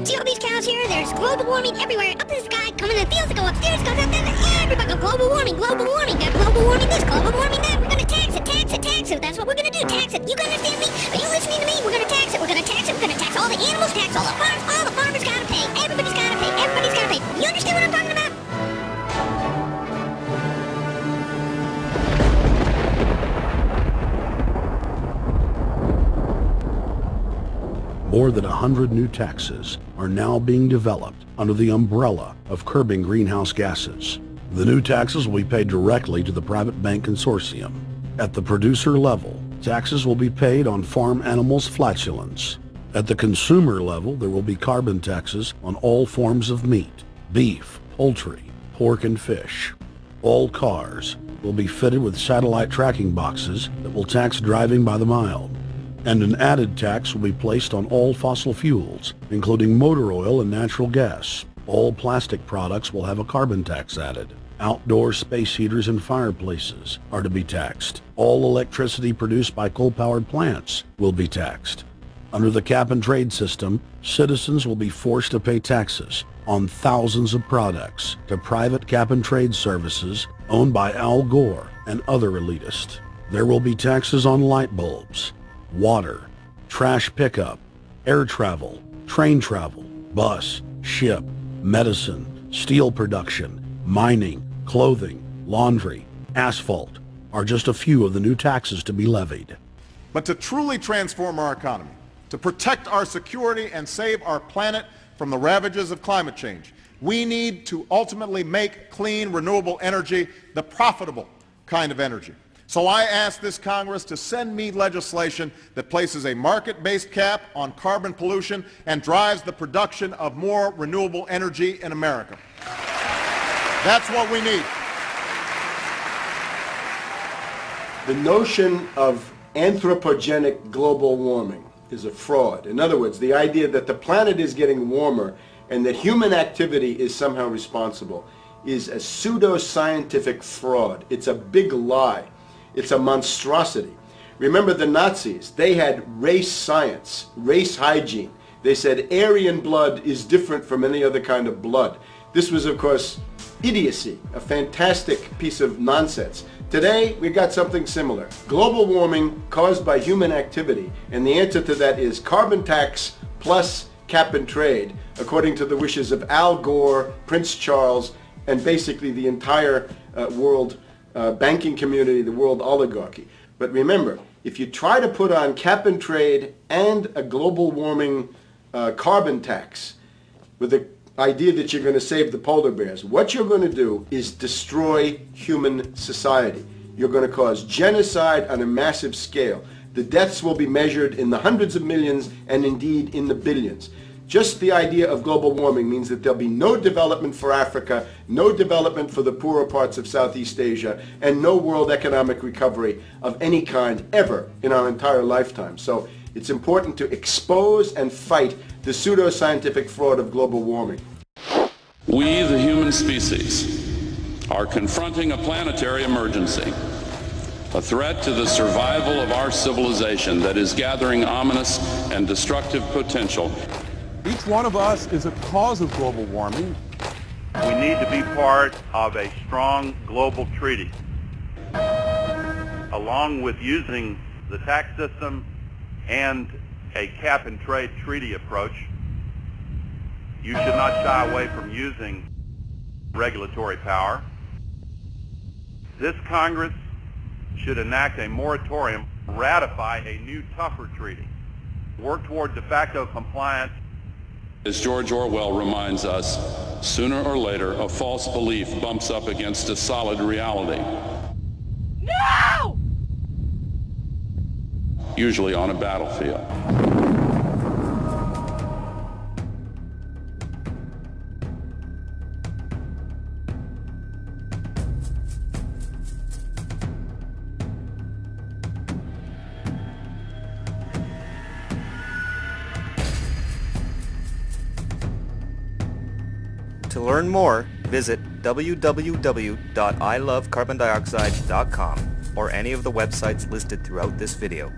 See all these cows here? There's global warming everywhere. Up in the sky, coming in the fields that go upstairs, goes up there. Everybody go global warming, global warming. Got global warming this, global warming that. We're gonna tax it, tax it, tax it. That's what we're gonna do, tax it. You understand me? Are you listening to me? We're gonna tax it, we're gonna tax it, we're gonna tax all the animals, tax all the farms. All the farmers gotta pay. Everybody's gotta pay, everybody's gotta pay. You understand what I'm talking about? More than 100 new taxes are now being developed under the umbrella of curbing greenhouse gases. The new taxes will be paid directly to the private bank consortium. At the producer level, taxes will be paid on farm animals' flatulence. At the consumer level, there will be carbon taxes on all forms of meat, beef, poultry, pork, and fish. All cars will be fitted with satellite tracking boxes that will tax driving by the mile. And an added tax will be placed on all fossil fuels, including motor oil and natural gas. All plastic products will have a carbon tax added. Outdoor space heaters and fireplaces are to be taxed. All electricity produced by coal-powered plants will be taxed. Under the cap-and-trade system, citizens will be forced to pay taxes on thousands of products to private cap-and-trade services owned by Al Gore and other elitists. There will be taxes on light bulbs, water, trash pickup, air travel, train travel, bus, ship, medicine, steel production, mining, clothing, laundry, asphalt are just a few of the new taxes to be levied. But to truly transform our economy, to protect our security and save our planet from the ravages of climate change, we need to ultimately make clean, renewable energy the profitable kind of energy. So I ask this Congress to send me legislation that places a market-based cap on carbon pollution and drives the production of more renewable energy in America. That's what we need. The notion of anthropogenic global warming is a fraud. In other words, the idea that the planet is getting warmer and that human activity is somehow responsible is a pseudo-scientific fraud. It's a big lie. It's a monstrosity. Remember the Nazis, they had race science, race hygiene. They said Aryan blood is different from any other kind of blood. This was, of course, idiocy, a fantastic piece of nonsense. Today, we've got something similar. Global warming caused by human activity, and the answer to that is carbon tax plus cap and trade, according to the wishes of Al Gore, Prince Charles, and basically the entire world banking community, the world oligarchy. But remember, if you try to put on cap and trade and a global warming carbon tax with the idea that you're going to save the polar bears, what you're going to do is destroy human society. You're going to cause genocide on a massive scale. The deaths will be measured in the hundreds of millions and indeed in the billions. Just the idea of global warming means that there'll be no development for Africa, no development for the poorer parts of Southeast Asia, and no world economic recovery of any kind ever in our entire lifetime. So it's important to expose and fight the pseudo-scientific fraud of global warming. We, the human species, are confronting a planetary emergency, a threat to the survival of our civilization that is gathering ominous and destructive potential. Each one of us is a cause of global warming. We need to be part of a strong global treaty. Along with using the tax system and a cap-and-trade treaty approach, you should not shy away from using regulatory power. This Congress should enact a moratorium, ratify a new, tougher treaty, work toward de facto compliance. As George Orwell reminds us, sooner or later, a false belief bumps up against a solid reality. No! Usually on a battlefield. To learn more, visit www.ilovecarbondioxide.com or any of the websites listed throughout this video.